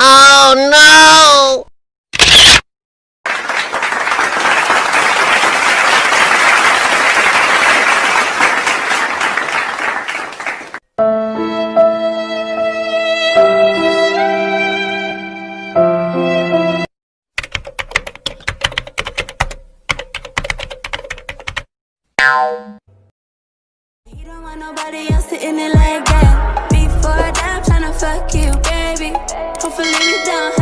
Oh no! You don't want nobody else sitting it like that. Before that, I'm tryna fuck you, baby. Hopefully we don't